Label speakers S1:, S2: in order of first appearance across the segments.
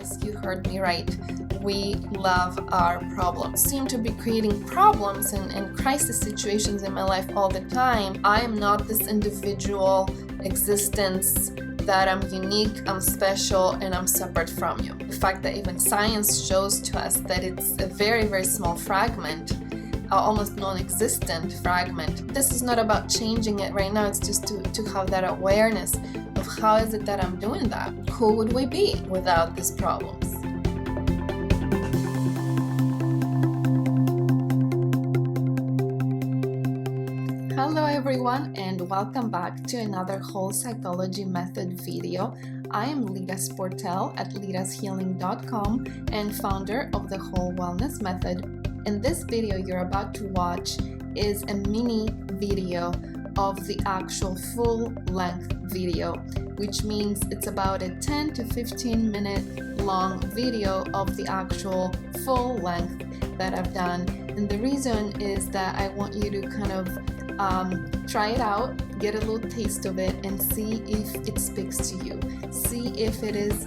S1: Yes, you heard me right. We love our problems. Seem to be creating problems and crisis situations in my life all the time. I am not this individual existence that I'm unique, I'm special, and I'm separate from you. The fact that even science shows to us that it's a very, very small fragment, almost non-existent fragment. This is not about changing it right now, it's just to have that awareness of how is it that I'm doing that? Who would we be without these problems? Hello everyone, and welcome back to another Whole Psychology Method video. I am Lida Sportel at lidashealing.com and founder of the Whole Wellness Method. In this video you're about to watch is a mini video of the actual full-length video, which means it's about a 10 to 15 minute long video of the actual full length that I've done. And the reason is that I want you to kind of try it out, get a little taste of it, and see if it speaks to you. See if it is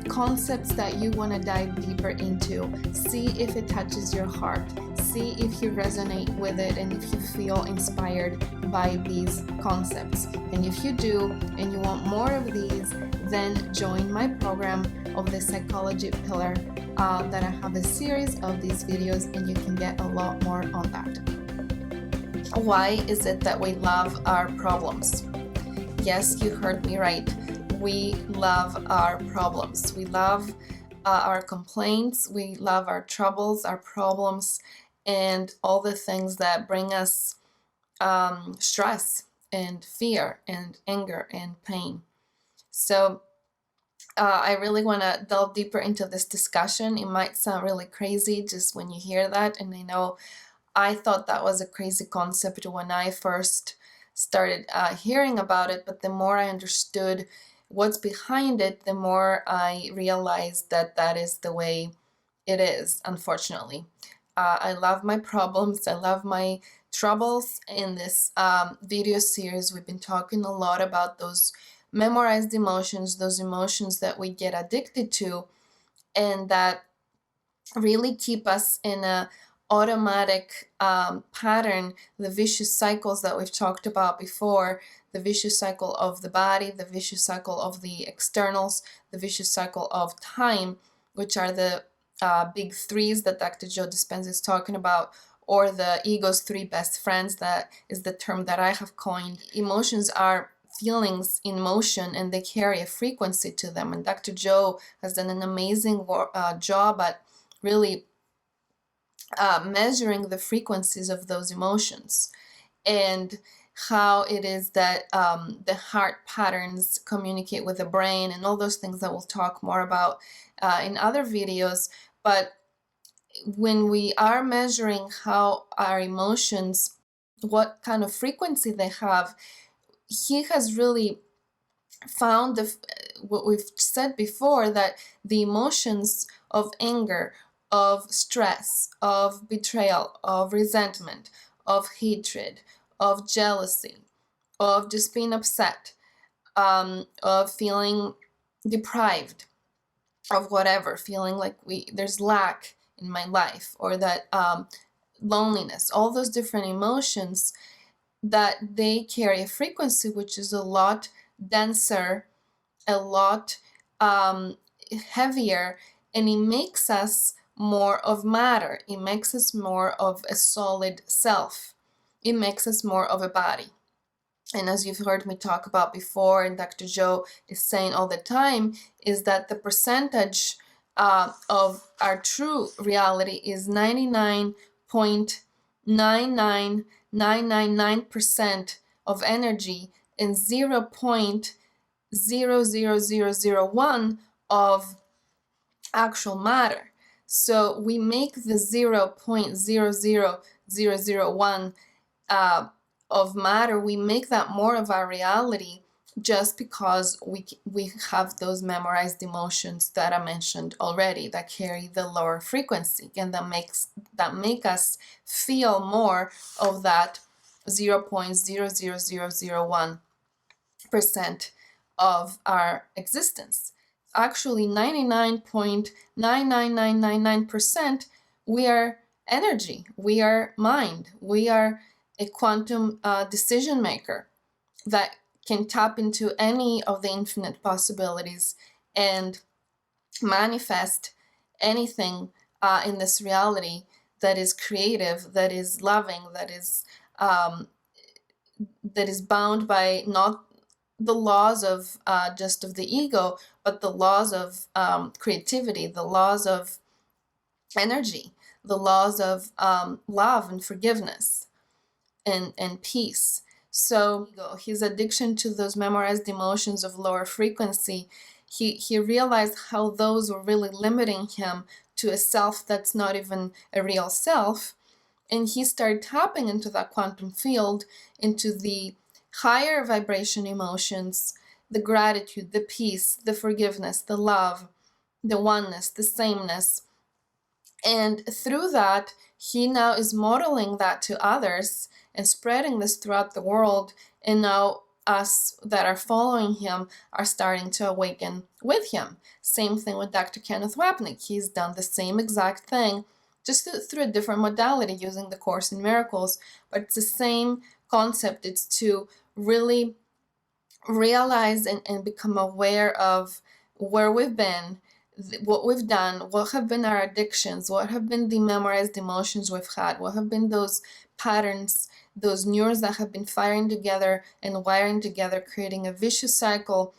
S1: concepts that you want to dive deeper into. See if it touches your heart. See if you resonate with it and if you feel inspired by these concepts. And if you do and you want more of these, then join my program of the psychology pillar that I have a series of these videos and you can get a lot more on that. Why is it that we love our problems? Yes, you heard me right. We love our problems. We love our complaints. We love our troubles, our problems, and all the things that bring us stress and fear and anger and pain. So I really want to delve deeper into this discussion. It might sound really crazy just when you hear that, and I know I thought that was a crazy concept when I first started hearing about it, but the more I understood what's behind it, the more I realized that that is the way it is, unfortunately. I love my problems, I love my troubles. In this video series, we've been talking a lot about those memorized emotions, those emotions that we get addicted to, and that really keep us in a automatic pattern, the vicious cycles that we've talked about before, the vicious cycle of the body, the vicious cycle of the externals, the vicious cycle of time, which are the big threes that Dr. Joe Dispenza is talking about, or the ego's three best friends. That is the term that I have coined. Emotions are feelings in motion and they carry a frequency to them. And Dr. Joe has done an amazing job at really measuring the frequencies of those emotions and how it is that the heart patterns communicate with the brain and all those things that we'll talk more about in other videos. But when we are measuring how our emotions, what kind of frequency they have, he has really found what we've said before, that the emotions of anger, of stress, of betrayal, of resentment, of hatred, of jealousy, of just being upset, of feeling deprived of whatever, feeling like there's lack in my life, or that loneliness, all those different emotions, that they carry a frequency which is a lot denser, a lot heavier, and it makes us more of matter. It makes us more of a solid self. It makes us more of a body. And as you've heard me talk about before, and Dr. Joe is saying all the time, is that the percentage of our true reality is 99.99999% of energy and 0.00001 of actual matter. So we make the 0.00001 of matter, we make that more of our reality just because we have those memorized emotions that I mentioned already, that carry the lower frequency and that make us feel more of that 0.00001% of our existence. actually 99.99999%, we are energy, we are mind, we are a quantum decision maker that can tap into any of the infinite possibilities and manifest anything in this reality that is creative, that is loving, um, that is bound by not the laws of just of the ego, but the laws of creativity, the laws of energy, the laws of love and forgiveness and peace. So his addiction to those memorized emotions of lower frequency, he realized how those were really limiting him to a self that's not even a real self. And he started tapping into that quantum field, into the higher vibration emotions, the gratitude, the peace, the forgiveness, the love, the oneness, the sameness. And through that, he now is modeling that to others and spreading this throughout the world. And now us that are following him are starting to awaken with him. Same thing with Dr. Kenneth Wapnick. He's done the same exact thing, just through a different modality using the Course in Miracles. But it's the same concept. It's to really realize and become aware of where we've been, what we've done, what have been our addictions, what have been the memorized emotions we've had, what have been those patterns, those neurons that have been firing together and wiring together, creating a vicious cycle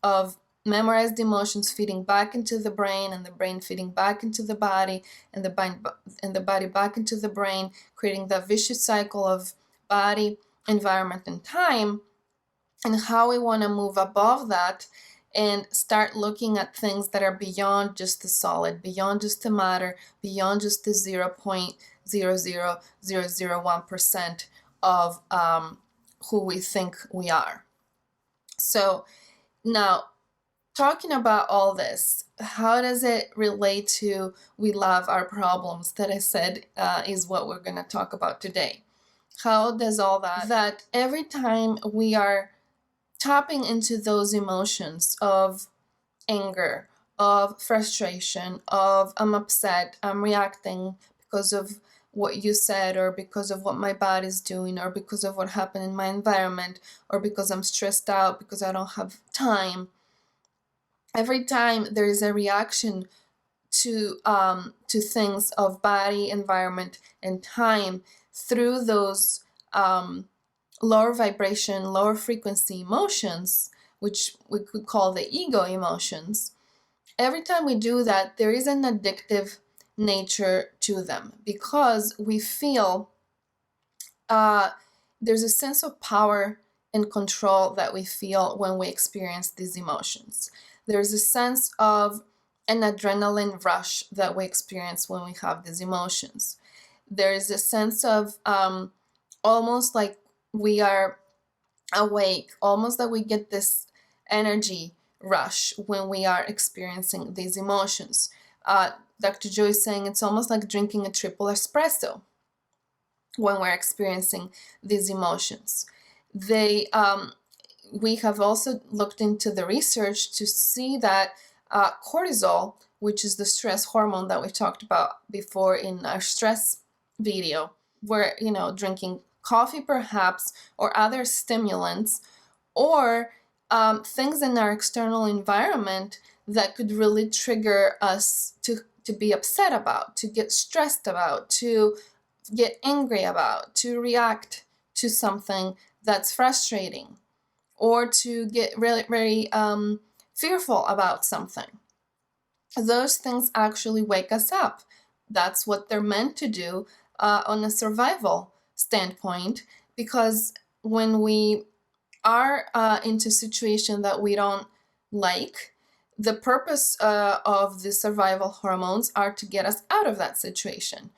S1: of memorized emotions feeding back into the brain, and the brain feeding back into the body, and the body back into the brain, creating that vicious cycle of body, environment, and time. And how we want to move above that and start looking at things that are beyond just the solid, beyond just the matter, beyond just the 0.00001% of who we think we are. So now, talking about all this, how does it relate to we love our problems that I said is what we're going to talk about today? How does all that every time we are tapping into those emotions of anger, of frustration, of I'm upset, I'm reacting because of what you said, or because of what my body's doing, or because of what happened in my environment, or because I'm stressed out because I don't have time. Every time there is a reaction to things of body, environment, and time through those lower vibration, lower frequency emotions, which we could call the ego emotions, every time we do that, there is an addictive nature to them, because we feel there's a sense of power and control that we feel when we experience these emotions. There's a sense of an adrenaline rush that we experience when we have these emotions. There is a sense of almost like we are awake, almost that we get this energy rush when we are experiencing these emotions. Dr. Joy is saying it's almost like drinking a triple espresso when we're experiencing these emotions. We have also looked into the research to see that cortisol, which is the stress hormone that we talked about before in our stress video, where drinking coffee perhaps, or other stimulants, or things in our external environment that could really trigger us to be upset about, to get stressed about, to get angry about, to react to something that's frustrating, or to get really very fearful about something. Those things actually wake us up. That's what they're meant to do on a survival standpoint, because when we are into a situation that we don't like, the purpose of the survival hormones are to get us out of that situation.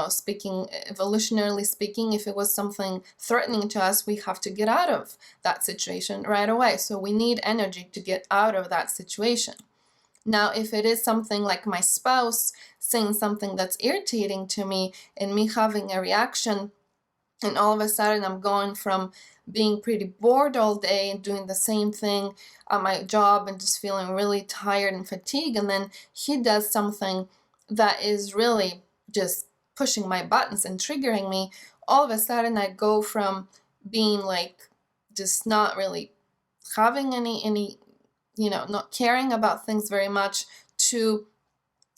S1: Speaking evolutionarily speaking, if it was something threatening to us, we have to get out of that situation right away. So we need energy to get out of that situation. Now, if it is something like my spouse saying something that's irritating to me, and me having a reaction And all of a sudden I'm going from being pretty bored all day and doing the same thing at my job and just feeling really tired and fatigued, and then he does something that is really just pushing my buttons and triggering me. All of a sudden I go from being like just not really having any not caring about things very much, to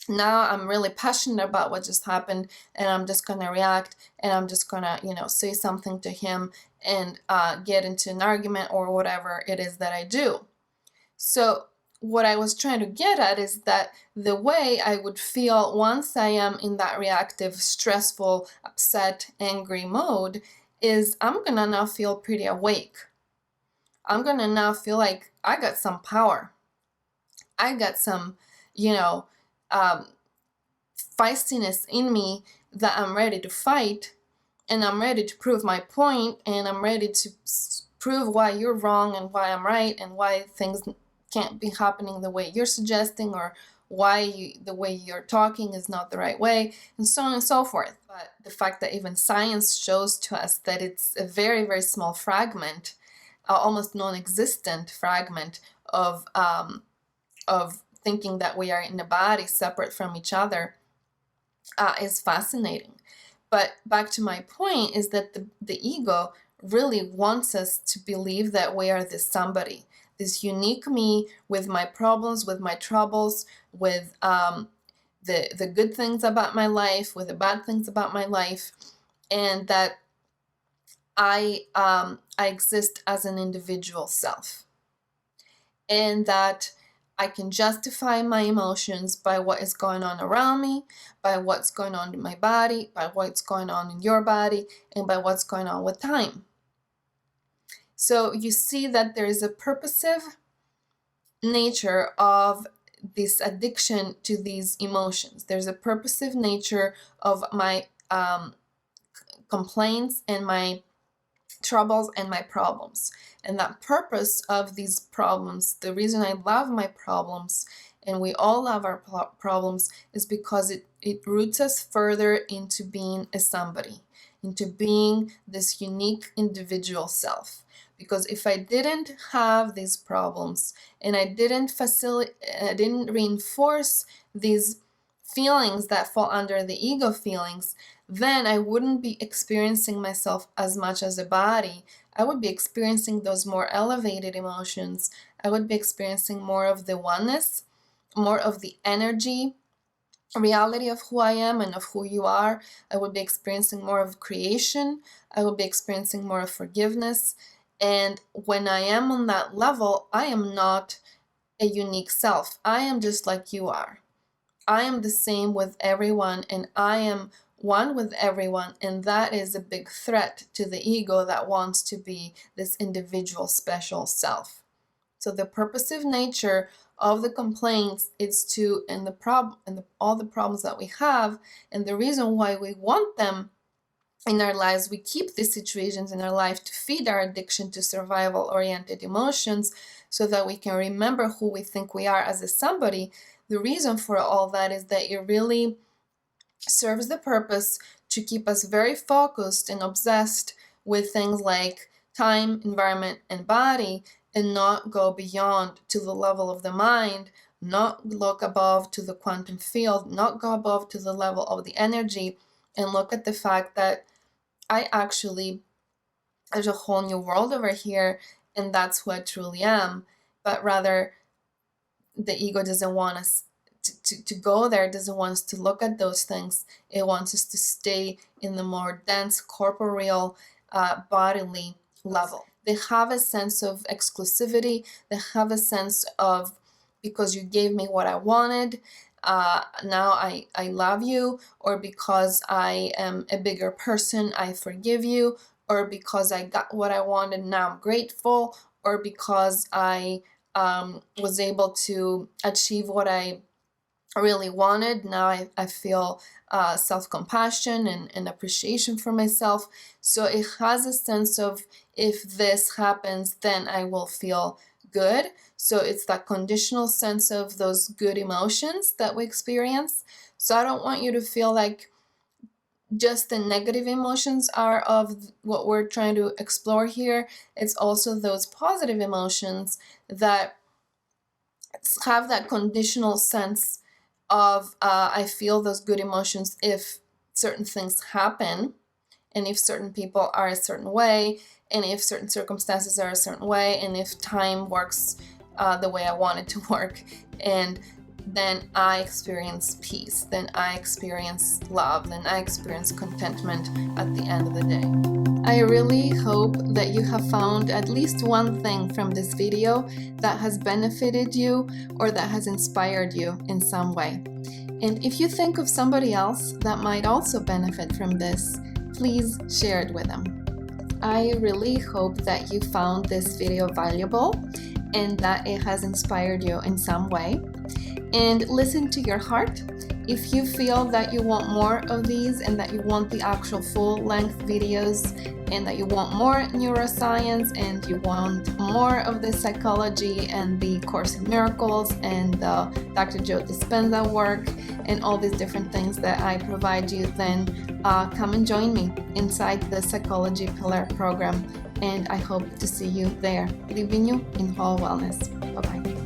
S1: now I'm really passionate about what just happened, and I'm just gonna react, and I'm just gonna say something to him and get into an argument or whatever it is that I do. So what I was trying to get at is that the way I would feel once I am in that reactive, stressful, upset, angry mode is I'm gonna now feel pretty awake. I'm gonna now feel like I got some power. I got some, um, feistiness in me that I'm ready to fight, and I'm ready to prove my point, and I'm ready to prove why you're wrong and why I'm right, and why things can't be happening the way you're suggesting, or why the way you're talking is not the right way, and so on and so forth. But the fact that even science shows to us that it's a very, very small fragment, almost non-existent fragment of thinking that we are in a body separate from each other, is fascinating. But back to my point is that the ego really wants us to believe that we are this somebody, this unique me with my problems, with my troubles, with the good things about my life, with the bad things about my life, and that I exist as an individual self, and that I can justify my emotions by what is going on around me, by what's going on in my body, by what's going on in your body, and by what's going on with time. So you see that there is a purposive nature of this addiction to these emotions. There's a purposive nature of my complaints and my troubles and my problems. And that purpose of these problems, the reason I love my problems, and we all love our problems, is because it roots us further into being a somebody, into being this unique individual self. Because if I didn't have these problems, and I didn't reinforce these feelings that fall under the ego feelings, then I wouldn't be experiencing myself as much as a body. I would be experiencing those more elevated emotions. I would be experiencing more of the oneness, more of the energy, reality of who I am and of who you are. I would be experiencing more of creation. I would be experiencing more of forgiveness. And when I am on that level, I am not a unique self. I am just like you are. I am the same with everyone, and I am one with everyone, and that is a big threat to the ego that wants to be this individual special self. So the purposive nature of the complaints is to, and the problem, and all the problems that we have, and the reason why we want them in our lives, we keep these situations in our life to feed our addiction to survival-oriented emotions, so that we can remember who we think we are as a somebody. The reason for all that is that it really serves the purpose to keep us very focused and obsessed with things like time, environment, and body, and not go beyond to the level of the mind, not look above to the quantum field, not go above to the level of the energy, and look at the fact that there's a whole new world over here, and that's who I truly am. But rather, the ego doesn't want us to go there. It doesn't want us to look at those things. It wants us to stay in the more dense, corporeal, bodily level. They have a sense of exclusivity. They have a sense of, because you gave me what I wanted, now I love you, or because I am a bigger person, I forgive you, or because I got what I wanted, now I'm grateful, or because I was able to achieve what I really wanted, now I feel self-compassion and appreciation for myself. So it has a sense of, if this happens, then I will feel good. So it's that conditional sense of those good emotions that we experience. So I don't want you to feel like just the negative emotions are of what we're trying to explore here. It's also those positive emotions that have that conditional sense of I feel those good emotions if certain things happen, and if certain people are a certain way, and if certain circumstances are a certain way, and if time works the way I want it to work, and then I experience peace, then I experience love, then I experience contentment at the end of the day. I really hope that you have found at least one thing from this video that has benefited you or that has inspired you in some way. And if you think of somebody else that might also benefit from this, please share it with them. I really hope that you found this video valuable and that it has inspired you in some way. And listen to your heart. If you feel that you want more of these and that you want the actual full-length videos and that you want more neuroscience and you want more of the psychology and the Course in Miracles and the Dr. Joe Dispenza work and all these different things that I provide you, then come and join me inside the Psychology Pillar program. And I hope to see you there, leaving you in whole wellness. Bye-bye.